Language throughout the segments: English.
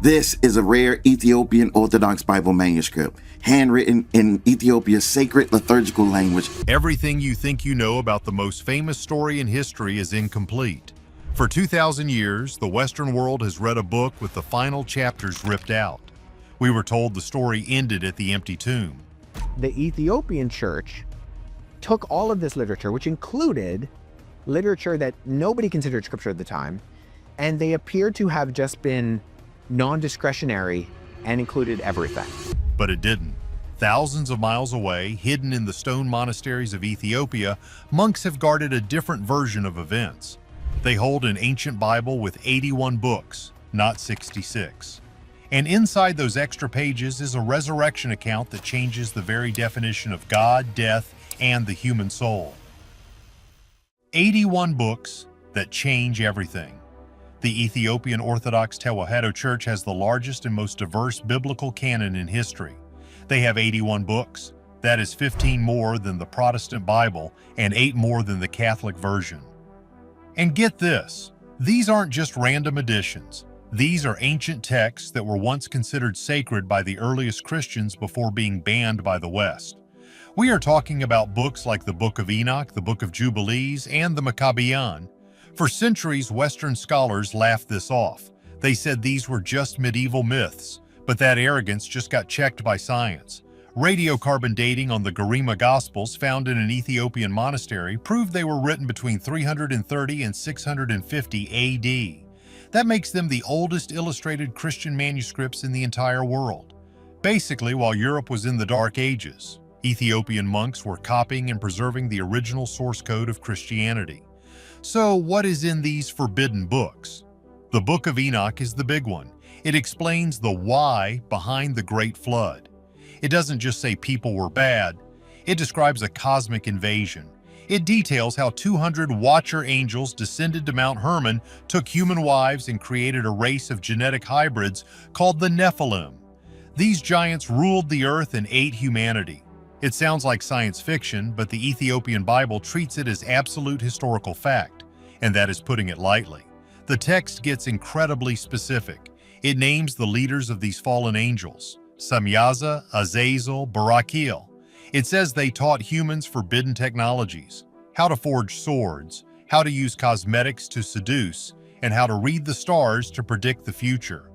This is a rare Ethiopian Orthodox Bible manuscript, handwritten in Ethiopia's sacred liturgical language. Everything you think you know about the most famous story in history is incomplete. For 2,000 years, the Western world has read a book with the final chapters ripped out. We were told the story ended at the empty tomb. The Ethiopian church took all of this literature, which included literature that nobody considered scripture at the time, and they appeared to have just been non-discretionary and included everything. But it didn't. Thousands of miles away, hidden in the stone monasteries of Ethiopia, monks have guarded a different version of events. They hold an ancient Bible with 81 books, not 66. And inside those extra pages is a resurrection account that changes the very definition of God, death, and the human soul. 81 books that change everything. The Ethiopian Orthodox Tewahedo Church has the largest and most diverse biblical canon in history. They have 81 books. That is 15 more than the Protestant Bible and 8 more than the Catholic version. And get this, these aren't just random additions. These are ancient texts that were once considered sacred by the earliest Christians before being banned by the West. We are talking about books like the Book of Enoch, the Book of Jubilees, and the Maccabean. For centuries, Western scholars laughed this off. They said these were just medieval myths, but that arrogance just got checked by science. Radiocarbon dating on the Garima Gospels found in an Ethiopian monastery proved they were written between 330 and 650 AD. That makes them the oldest illustrated Christian manuscripts in the entire world. Basically, while Europe was in the Dark Ages, Ethiopian monks were copying and preserving the original source code of Christianity. So what is in these forbidden books? The Book of Enoch is the big one. It explains the why behind the Great Flood. It doesn't just say people were bad. It describes a cosmic invasion. It details how 200 watcher angels descended to Mount Hermon, took human wives, and created a race of genetic hybrids called the Nephilim. These giants ruled the earth and ate humanity. It sounds like science fiction, but the Ethiopian Bible treats it as absolute historical fact, and that is putting it lightly. The text gets incredibly specific. It names the leaders of these fallen angels: Samyaza, Azazel, Barakiel. It says they taught humans forbidden technologies, how to forge swords, how to use cosmetics to seduce, and how to read the stars to predict the future.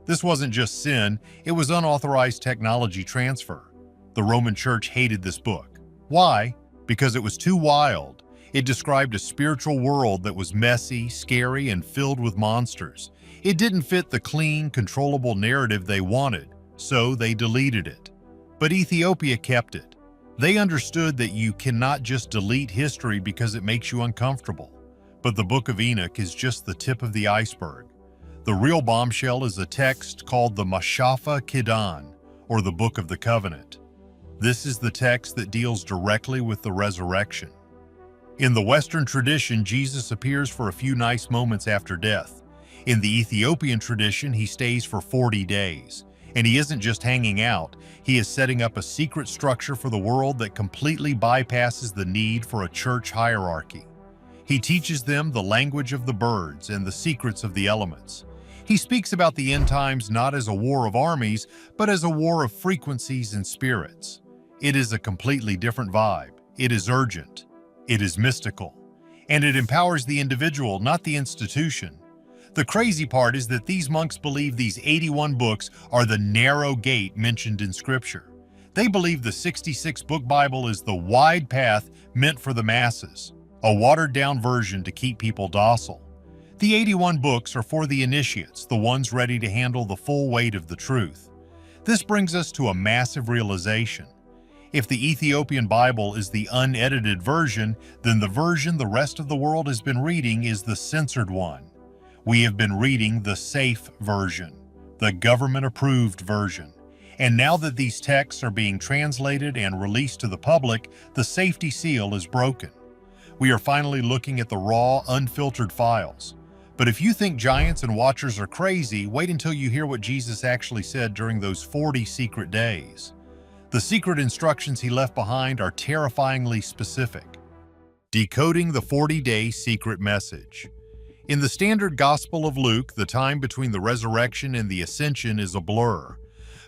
This wasn't just sin, it was unauthorized technology transfer. The Roman Church hated this book. Why? Because it was too wild. It described a spiritual world that was messy, scary, and filled with monsters. It didn't fit the clean, controllable narrative they wanted, so they deleted it. But Ethiopia kept it. They understood that you cannot just delete history because it makes you uncomfortable. But the Book of Enoch is just the tip of the iceberg. The real bombshell is a text called the Mashafa Kidan, or the Book of the Covenant. This is the text that deals directly with the resurrection. In the Western tradition, Jesus appears for a few nice moments after death. In the Ethiopian tradition, he stays for 40 days. And he isn't just hanging out, he is setting up a secret structure for the world that completely bypasses the need for a church hierarchy. He teaches them the language of the birds and the secrets of the elements. He speaks about the end times not as a war of armies, but as a war of frequencies and spirits. It is a completely different vibe. It is urgent. It is mystical. And it empowers the individual, not the institution. The crazy part is that these monks believe these 81 books are the narrow gate mentioned in Scripture. They believe the 66-book Bible is the wide path meant for the masses, a watered-down version to keep people docile. The 81 books are for the initiates, the ones ready to handle the full weight of the truth. This brings us to a massive realization. If the Ethiopian Bible is the unedited version, then the version the rest of the world has been reading is the censored one. We have been reading the safe version, the government-approved version. And now that these texts are being translated and released to the public, the safety seal is broken. We are finally looking at the raw, unfiltered files. But if you think giants and watchers are crazy, wait until you hear what Jesus actually said during those 40 secret days. The secret instructions he left behind are terrifyingly specific. Decoding the 40-day secret message. In the standard Gospel of Luke, the time between the resurrection and the ascension is a blur.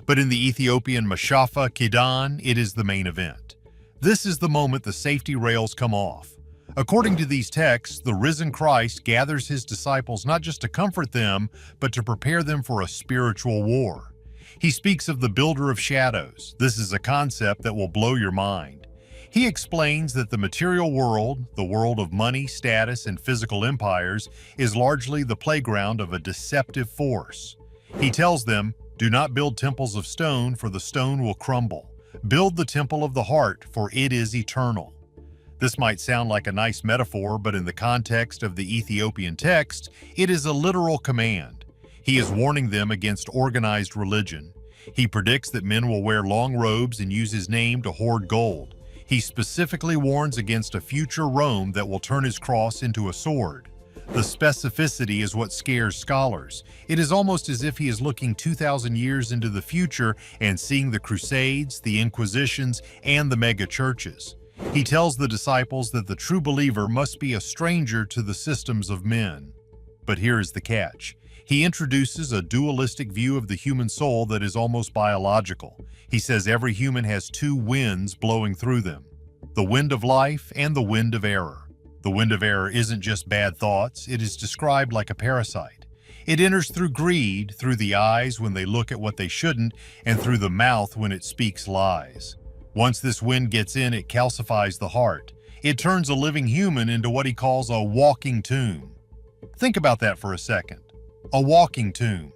But in the Ethiopian Mashafa Kidan, it is the main event. This is the moment the safety rails come off. According to these texts, the risen Christ gathers his disciples not just to comfort them, but to prepare them for a spiritual war. He speaks of the builder of shadows. This is a concept that will blow your mind. He explains that the material world, the world of money, status, and physical empires, is largely the playground of a deceptive force. He tells them, "Do not build temples of stone, for the stone will crumble. Build the temple of the heart, for it is eternal." This might sound like a nice metaphor, but in the context of the Ethiopian text, it is a literal command. He is warning them against organized religion. He predicts that men will wear long robes and use his name to hoard gold. He specifically warns against a future Rome that will turn his cross into a sword. The specificity is what scares scholars. It is almost as if he is looking 2,000 years into the future and seeing the Crusades, the Inquisitions, and the mega-churches. He tells the disciples that the true believer must be a stranger to the systems of men. But here is the catch. He introduces a dualistic view of the human soul that is almost biological. He says every human has two winds blowing through them, the wind of life and the wind of error. The wind of error isn't just bad thoughts, it is described like a parasite. It enters through greed, through the eyes when they look at what they shouldn't, and through the mouth when it speaks lies. Once this wind gets in, it calcifies the heart. It turns a living human into what he calls a walking tomb. Think about that for a second. A walking tomb.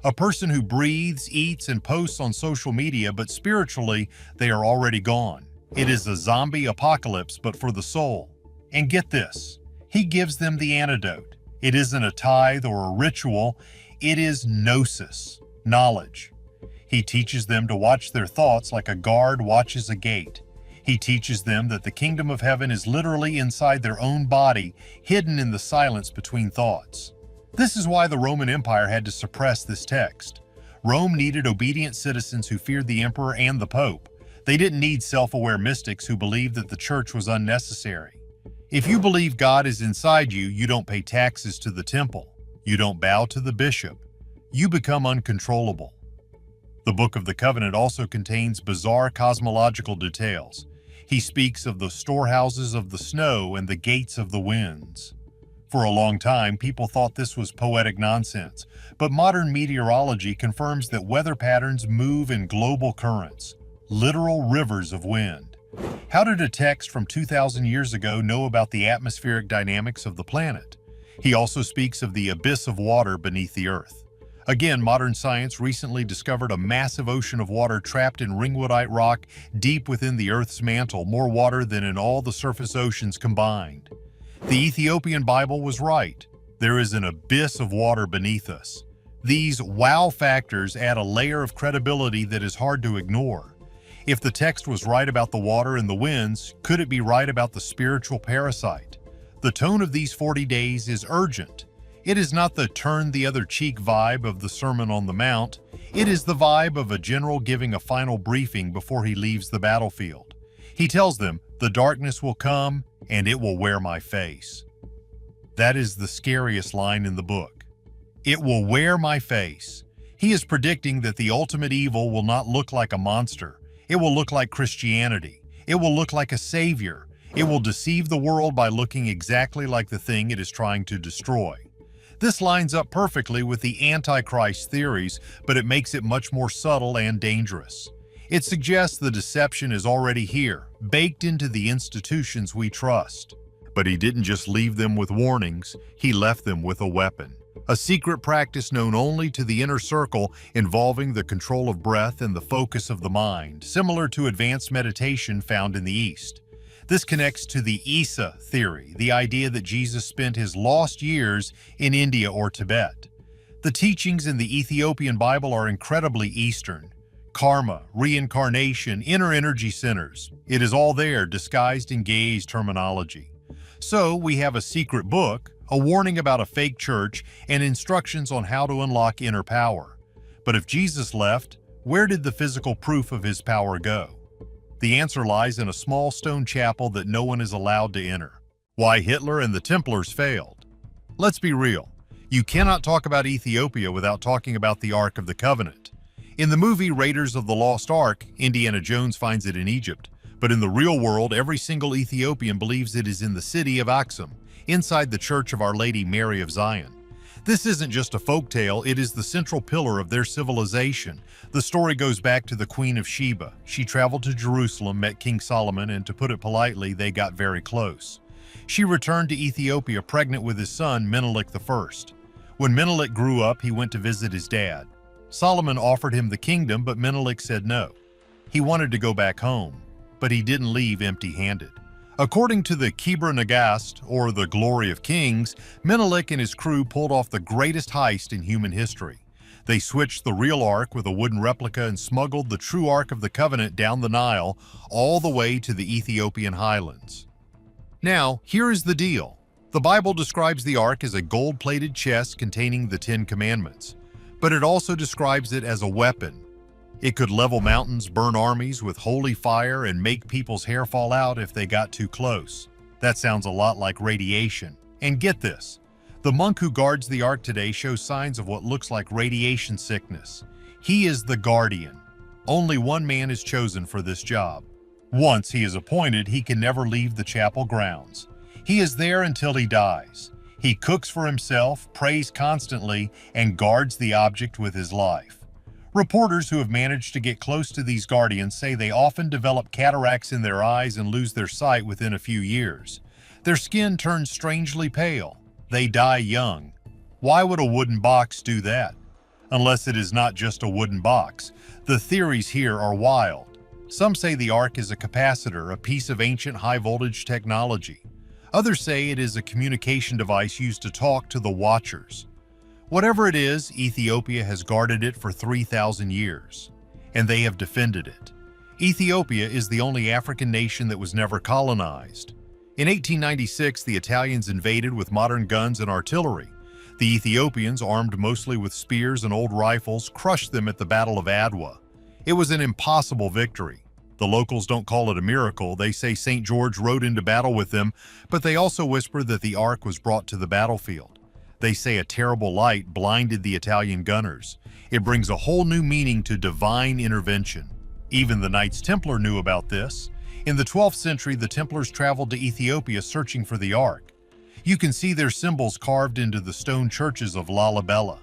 A person who breathes, eats, and posts on social media, but spiritually, they are already gone. It is a zombie apocalypse, but for the soul. And get this, he gives them the antidote. It isn't a tithe or a ritual, it is gnosis, knowledge. He teaches them to watch their thoughts like a guard watches a gate. He teaches them that the kingdom of heaven is literally inside their own body, hidden in the silence between thoughts. This is why the Roman Empire had to suppress this text. Rome needed obedient citizens who feared the emperor and the pope. They didn't need self-aware mystics who believed that the church was unnecessary. If you believe God is inside you, you don't pay taxes to the temple. You don't bow to the bishop. You become uncontrollable. The Book of the Covenant also contains bizarre cosmological details. He speaks of the storehouses of the snow and the gates of the winds. For a long time, people thought this was poetic nonsense, but modern meteorology confirms that weather patterns move in global currents, literal rivers of wind. How did a text from 2,000 years ago know about the atmospheric dynamics of the planet? He also speaks of the abyss of water beneath the earth. Again, modern science recently discovered a massive ocean of water trapped in ringwoodite rock deep within the Earth's mantle, more water than in all the surface oceans combined. The Ethiopian Bible was right. There is an abyss of water beneath us. These wow factors add a layer of credibility that is hard to ignore. If the text was right about the water and the winds, could it be right about the spiritual parasite? The tone of these 40 days is urgent. It is not the turn the other cheek vibe of the Sermon on the Mount. It is the vibe of a general giving a final briefing before he leaves the battlefield. He tells them, "The darkness will come, and it will wear my face." That is the scariest line in the book. It will wear my face. He is predicting that the ultimate evil will not look like a monster. It will look like Christianity. It will look like a savior. It will deceive the world by looking exactly like the thing it is trying to destroy. This lines up perfectly with the Antichrist theories, but it makes it much more subtle and dangerous. It suggests the deception is already here, baked into the institutions we trust. But he didn't just leave them with warnings, he left them with a weapon. A secret practice known only to the inner circle involving the control of breath and the focus of the mind, similar to advanced meditation found in the East. This connects to the Isa theory, the idea that Jesus spent his lost years in India or Tibet. The teachings in the Ethiopian Bible are incredibly Eastern. Karma, reincarnation, inner energy centers. It is all there, disguised in gaze terminology. So we have a secret book, a warning about a fake church, and instructions on how to unlock inner power. But if Jesus left, where did the physical proof of his power go? The answer lies in a small stone chapel that no one is allowed to enter. Why Hitler and the Templars failed. Let's be real. You cannot talk about Ethiopia without talking about the Ark of the Covenant. In the movie Raiders of the Lost Ark, Indiana Jones finds it in Egypt, but in the real world, every single Ethiopian believes it is in the city of Aksum, inside the Church of Our Lady Mary of Zion. This isn't just a folktale, it is the central pillar of their civilization. The story goes back to the Queen of Sheba. She traveled to Jerusalem, met King Solomon, and to put it politely, they got very close. She returned to Ethiopia pregnant with his son, Menelik I. When Menelik grew up, he went to visit his dad. Solomon offered him the kingdom, but Menelik said no. He wanted to go back home, but he didn't leave empty-handed. According to the Kebra Nagast, or the Glory of Kings, Menelik and his crew pulled off the greatest heist in human history. They switched the real Ark with a wooden replica and smuggled the true Ark of the Covenant down the Nile all the way to the Ethiopian highlands. Now, here is the deal. The Bible describes the Ark as a gold-plated chest containing the 10 Commandments, but it also describes it as a weapon. It could level mountains, burn armies with holy fire, and make people's hair fall out if they got too close. That sounds a lot like radiation. And get this, the monk who guards the Ark today shows signs of what looks like radiation sickness. He is the guardian. Only one man is chosen for this job. Once he is appointed, he can never leave the chapel grounds. He is there until he dies. He cooks for himself, prays constantly, and guards the object with his life. Reporters who have managed to get close to these guardians say they often develop cataracts in their eyes and lose their sight within a few years. Their skin turns strangely pale. They die young. Why would a wooden box do that? Unless it is not just a wooden box. The theories here are wild. Some say the Ark is a capacitor, a piece of ancient high-voltage technology. Others say it is a communication device used to talk to the Watchers. Whatever it is, Ethiopia has guarded it for 3,000 years, and they have defended it. Ethiopia is the only African nation that was never colonized. In 1896, the Italians invaded with modern guns and artillery. The Ethiopians, armed mostly with spears and old rifles, crushed them at the Battle of Adwa. It was an impossible victory. The locals don't call it a miracle. They say St. George rode into battle with them, but they also whisper that the Ark was brought to the battlefield. They say a terrible light blinded the Italian gunners. It brings a whole new meaning to divine intervention. Even the Knights Templar knew about this. In the 12th century, the Templars traveled to Ethiopia searching for the Ark. You can see their symbols carved into the stone churches of Lalibela.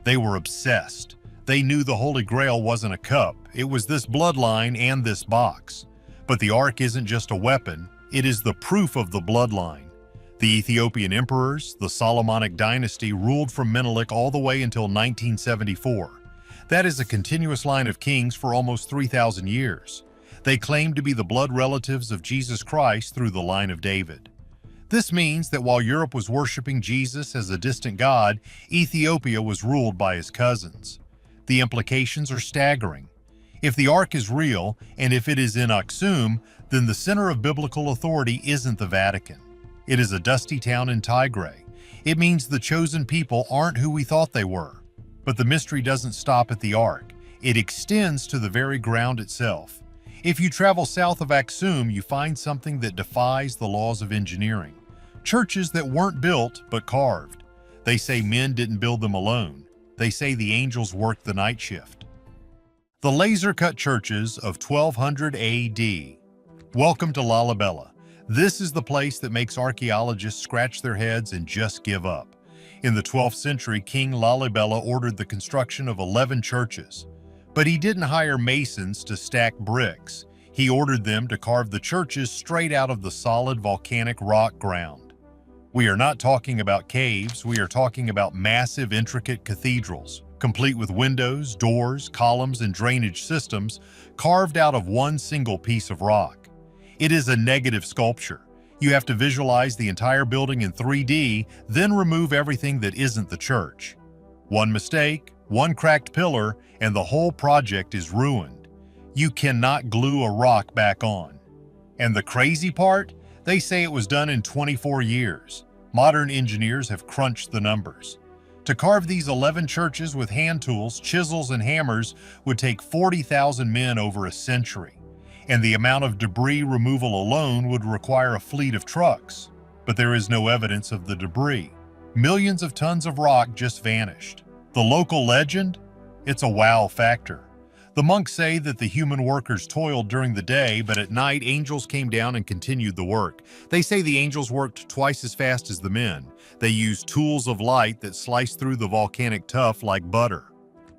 They were obsessed. They knew the Holy Grail wasn't a cup. It was this bloodline and this box. But the Ark isn't just a weapon. It is the proof of the bloodline. The Ethiopian emperors, the Solomonic dynasty, ruled from Menelik all the way until 1974. That is a continuous line of kings for almost 3,000 years. They claim to be the blood relatives of Jesus Christ through the line of David. This means that while Europe was worshiping Jesus as a distant god, Ethiopia was ruled by his cousins. The implications are staggering. If the Ark is real, and if it is in Aksum, then the center of biblical authority isn't the Vatican. It is a dusty town in Tigray. It means the chosen people aren't who we thought they were. But the mystery doesn't stop at the Ark. It extends to the very ground itself. If you travel south of Aksum, you find something that defies the laws of engineering. Churches that weren't built, but carved. They say men didn't build them alone. They say the angels worked the night shift. The laser-cut churches of 1200 AD. Welcome to Lalibela. This is the place that makes archaeologists scratch their heads and just give up. In the 12th century, King Lalibela ordered the construction of 11 churches. But he didn't hire masons to stack bricks. He ordered them to carve the churches straight out of the solid volcanic rock ground. We are not talking about caves, we are talking about massive, intricate cathedrals, complete with windows, doors, columns, and drainage systems, carved out of one single piece of rock. It is a negative sculpture. You have to visualize the entire building in 3D, then remove everything that isn't the church. One mistake, one cracked pillar, and the whole project is ruined. You cannot glue a rock back on. And the crazy part? They say it was done in 24 years. Modern engineers have crunched the numbers. To carve these 11 churches with hand tools, chisels, and hammers would take 40,000 men over a century. And the amount of debris removal alone would require a fleet of trucks. But there is no evidence of the debris. Millions of tons of rock just vanished. The local legend? It's a wow factor. The monks say that the human workers toiled during the day, but at night angels came down and continued the work. They say the angels worked twice as fast as the men. They used tools of light that sliced through the volcanic tuff like butter.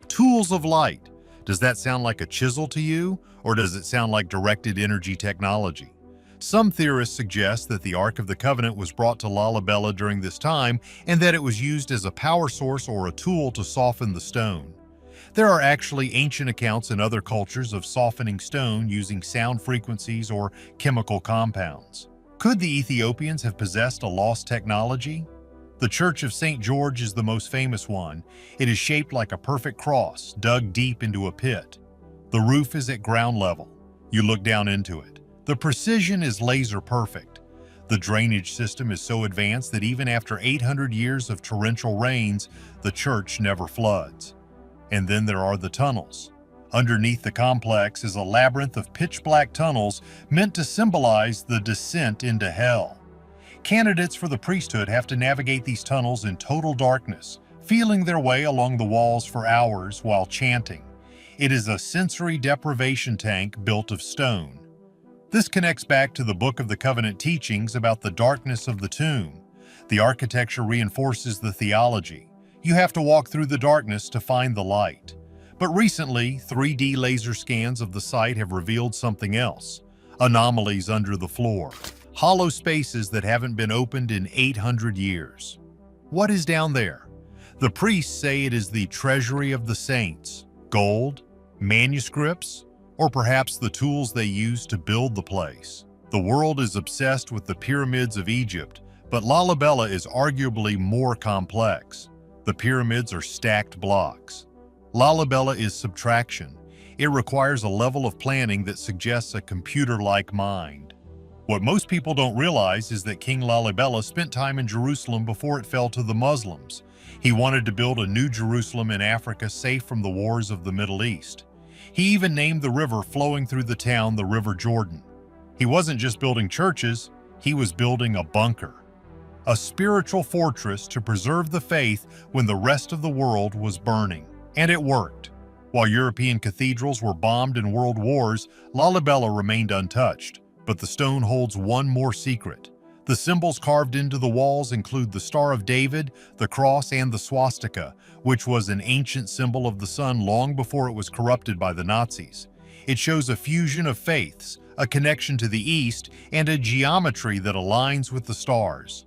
Tools of light. Does that sound like a chisel to you, or does it sound like directed energy technology? Some theorists suggest that the Ark of the Covenant was brought to Lalibela during this time and that it was used as a power source or a tool to soften the stone. There are actually ancient accounts in other cultures of softening stone using sound frequencies or chemical compounds. Could the Ethiopians have possessed a lost technology? The Church of St. George is the most famous one. It is shaped like a perfect cross, dug deep into a pit. The roof is at ground level. You look down into it. The precision is laser perfect. The drainage system is so advanced that even after 800 years of torrential rains, the church never floods. And then there are the tunnels. Underneath the complex is a labyrinth of pitch-black tunnels meant to symbolize the descent into hell. Candidates for the priesthood have to navigate these tunnels in total darkness, feeling their way along the walls for hours while chanting. It is a sensory deprivation tank built of stone. This connects back to the Book of the Covenant teachings about the darkness of the tomb. The architecture reinforces the theology. You have to walk through the darkness to find the light. But recently, 3D laser scans of the site have revealed something else. Anomalies under the floor. Hollow spaces that haven't been opened in 800 years. What is down there? The priests say it is the treasury of the saints. Gold? Manuscripts? Or perhaps the tools they used to build the place. The world is obsessed with the pyramids of Egypt, but Lalibela is arguably more complex. The pyramids are stacked blocks. Lalibela is subtraction. It requires a level of planning that suggests a computer-like mind. What most people don't realize is that King Lalibela spent time in Jerusalem before it fell to the Muslims. He wanted to build a new Jerusalem in Africa safe from the wars of the Middle East. He even named the river flowing through the town the River Jordan. He wasn't just building churches, he was building a bunker. A spiritual fortress to preserve the faith when the rest of the world was burning. And it worked. While European cathedrals were bombed in world wars, Lalibela remained untouched. But the stone holds one more secret. The symbols carved into the walls include the Star of David, the cross, and the swastika, which was an ancient symbol of the sun long before it was corrupted by the Nazis. It shows a fusion of faiths, a connection to the East, and a geometry that aligns with the stars.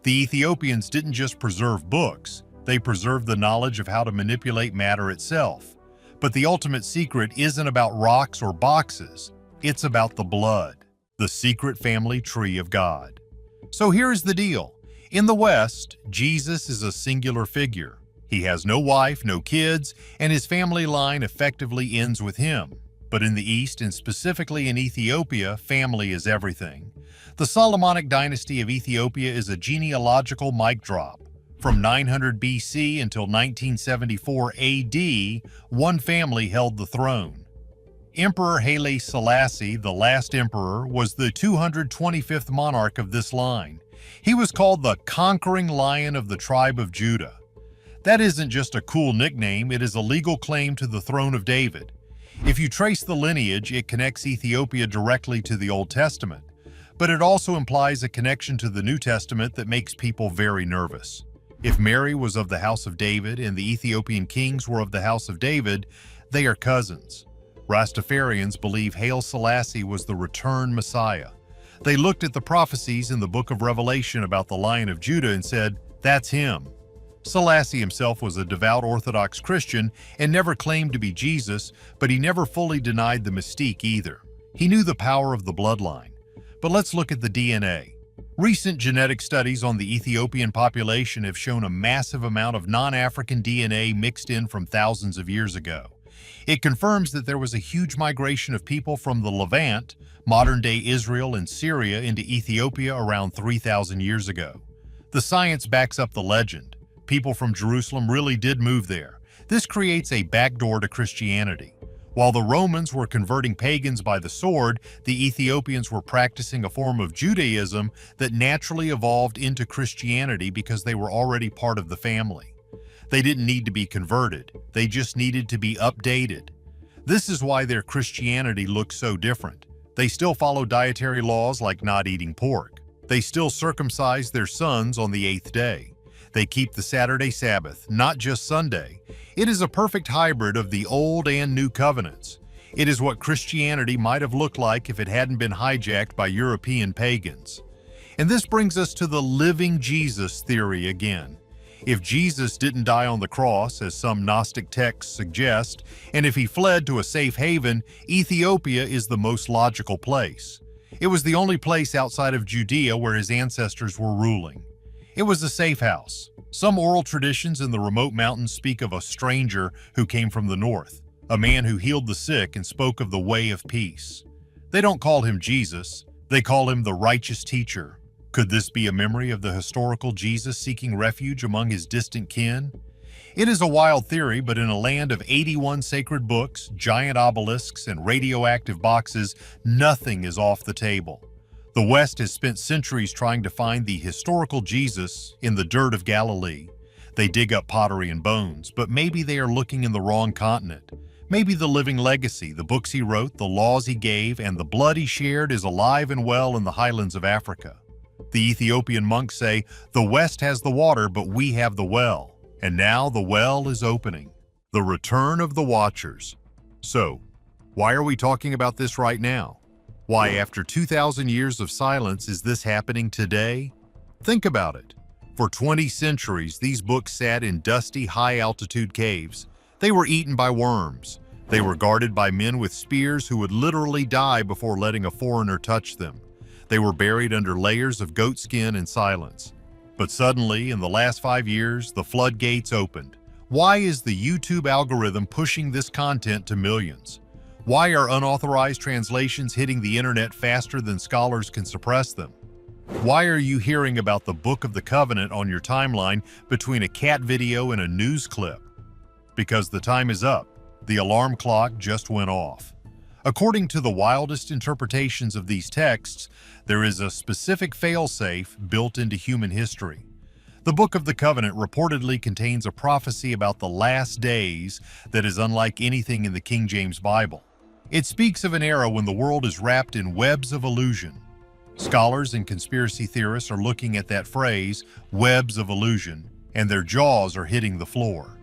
The Ethiopians didn't just preserve books, they preserved the knowledge of how to manipulate matter itself. But the ultimate secret isn't about rocks or boxes, it's about the blood, the secret family tree of God. So here's the deal. In the West, Jesus is a singular figure. He has no wife, no kids, and his family line effectively ends with him. But in the East, and specifically in Ethiopia, family is everything. The Solomonic dynasty of Ethiopia is a genealogical mic drop. From 900 BC until 1974 AD, one family held the throne. Emperor Haile Selassie, the last emperor, was the 225th monarch of this line. He was called the Conquering Lion of the tribe of Judah. That isn't just a cool nickname, it is a legal claim to the throne of David. If you trace the lineage, it connects Ethiopia directly to the Old Testament, but it also implies a connection to the New Testament that makes people very nervous. If Mary was of the house of David and the Ethiopian kings were of the house of David, they are cousins. Rastafarians believe Haile Selassie was the returned Messiah. They looked at the prophecies in the book of Revelation about the Lion of Judah and said, "That's him." Selassie himself was a devout Orthodox Christian and never claimed to be Jesus, but he never fully denied the mystique either. He knew the power of the bloodline. But let's look at the DNA. Recent genetic studies on the Ethiopian population have shown a massive amount of non-African DNA mixed in from thousands of years ago. It confirms that there was a huge migration of people from the Levant, modern-day Israel and Syria, into Ethiopia around 3,000 years ago. The science backs up the legend. People from Jerusalem really did move there. This creates a backdoor to Christianity. While the Romans were converting pagans by the sword, the Ethiopians were practicing a form of Judaism that naturally evolved into Christianity because they were already part of the family. They didn't need to be converted, they just needed to be updated. This is why their Christianity looks so different. They still follow dietary laws like not eating pork. They still circumcise their sons on the 8th day. They keep the Saturday Sabbath, not just Sunday. It is a perfect hybrid of the Old and New Covenants. It is what Christianity might have looked like if it hadn't been hijacked by European pagans. And this brings us to the living Jesus theory again. If Jesus didn't die on the cross, as some Gnostic texts suggest, and if he fled to a safe haven, Ethiopia is the most logical place. It was the only place outside of Judea where his ancestors were ruling. It was a safe house. Some oral traditions in the remote mountains speak of a stranger who came from the north, a man who healed the sick and spoke of the way of peace. They don't call him Jesus, they call him the righteous teacher. Could this be a memory of the historical Jesus seeking refuge among his distant kin? It is a wild theory, but in a land of 81 sacred books, giant obelisks, and radioactive boxes, nothing is off the table. The West has spent centuries trying to find the historical Jesus in the dirt of Galilee. They dig up pottery and bones, but maybe they are looking in the wrong continent. Maybe the living legacy, the books he wrote, the laws he gave, and the blood he shared is alive and well in the highlands of Africa. The Ethiopian monks say, "The West has the water, but we have the well." And now the well is opening. The return of the Watchers. So, why are we talking about this right now? Why, after 2,000 years of silence, is this happening today? Think about it. For 20 centuries, these books sat in dusty, high-altitude caves. They were eaten by worms. They were guarded by men with spears who would literally die before letting a foreigner touch them. They were buried under layers of goatskin and silence. But suddenly, in the last 5 years, the floodgates opened. Why is the YouTube algorithm pushing this content to millions? Why are unauthorized translations hitting the internet faster than scholars can suppress them? Why are you hearing about the Book of the Covenant on your timeline between a cat video and a news clip? Because the time is up. The alarm clock just went off. According to the wildest interpretations of these texts, there is a specific failsafe built into human history. The Book of the Covenant reportedly contains a prophecy about the last days that is unlike anything in the King James Bible. It speaks of an era when the world is wrapped in webs of illusion. Scholars and conspiracy theorists are looking at that phrase, webs of illusion, and their jaws are hitting the floor.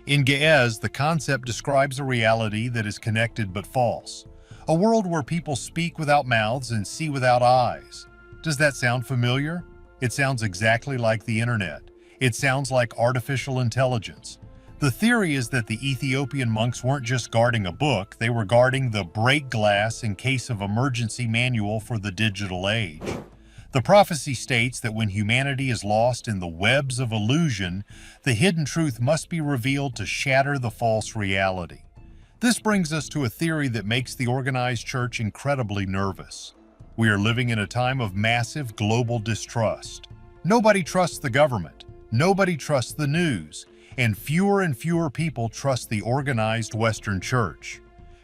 In Ge'ez, the concept describes a reality that is connected but false. A world where people speak without mouths and see without eyes. Does that sound familiar? It sounds exactly like the internet. It sounds like artificial intelligence. The theory is that the Ethiopian monks weren't just guarding a book, they were guarding the break glass in case of emergency manual for the digital age. The prophecy states that when humanity is lost in the webs of illusion, the hidden truth must be revealed to shatter the false reality. This brings us to a theory that makes the organized church incredibly nervous. We are living in a time of massive global distrust. Nobody trusts the government, nobody trusts the news, and fewer people trust the organized Western church.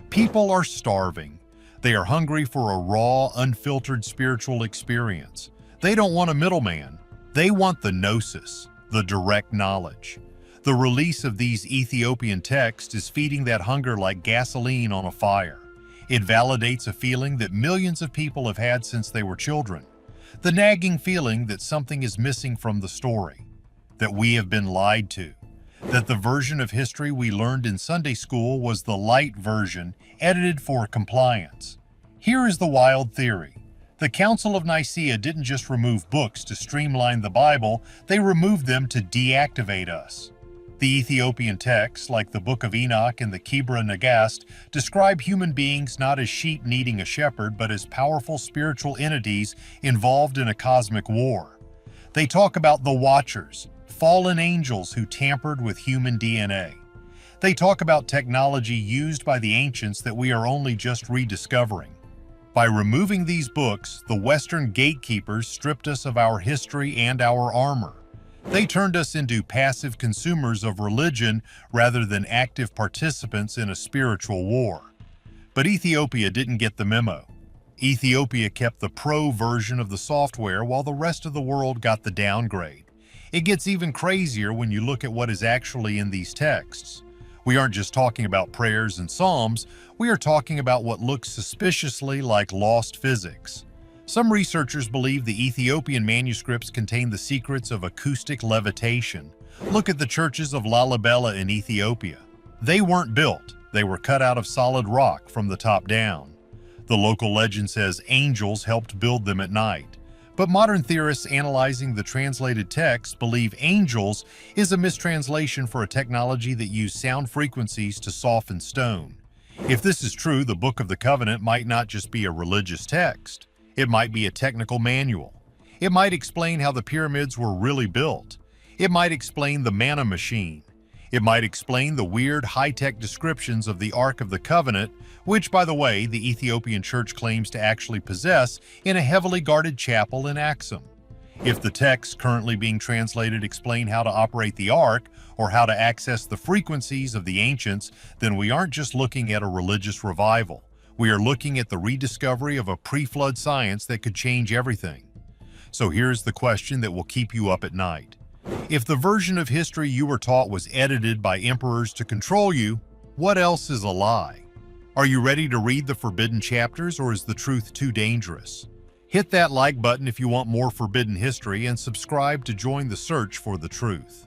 People are starving. They are hungry for a raw, unfiltered spiritual experience. They don't want a middleman. They want the gnosis, the direct knowledge. The release of these Ethiopian texts is feeding that hunger like gasoline on a fire. It validates a feeling that millions of people have had since they were children. The nagging feeling that something is missing from the story, that we have been lied to, that the version of history we learned in Sunday school was the light version, edited for compliance. Here is the wild theory. The Council of Nicaea didn't just remove books to streamline the Bible, they removed them to deactivate us. The Ethiopian texts, like the Book of Enoch and the Kebra Nagast, describe human beings not as sheep needing a shepherd, but as powerful spiritual entities involved in a cosmic war. They talk about the Watchers, fallen angels who tampered with human DNA. They talk about technology used by the ancients that we are only just rediscovering. By removing these books, the Western gatekeepers stripped us of our history and our armor. They turned us into passive consumers of religion rather than active participants in a spiritual war. But Ethiopia didn't get the memo. Ethiopia kept the pro version of the software while the rest of the world got the downgrade. It gets even crazier when you look at what is actually in these texts. We aren't just talking about prayers and psalms, we are talking about what looks suspiciously like lost physics. Some researchers believe the Ethiopian manuscripts contain the secrets of acoustic levitation. Look at the churches of Lalibela in Ethiopia. They weren't built, they were cut out of solid rock from the top down. The local legend says angels helped build them at night. But modern theorists analyzing the translated text believe angels is a mistranslation for a technology that used sound frequencies to soften stone. If this is true, the Book of the Covenant might not just be a religious text. It might be a technical manual. It might explain how the pyramids were really built. It might explain the manna machine. It might explain the weird high-tech descriptions of the Ark of the Covenant, which, by the way, the Ethiopian church claims to actually possess in a heavily guarded chapel in Axum. If the texts currently being translated explain how to operate the Ark or how to access the frequencies of the ancients, then we aren't just looking at a religious revival. We are looking at the rediscovery of a pre-flood science that could change everything. So here's the question that will keep you up at night. If the version of history you were taught was edited by emperors to control you, what else is a lie? Are you ready to read the forbidden chapters, or is the truth too dangerous? Hit that like button if you want more forbidden history, and subscribe to join the search for the truth.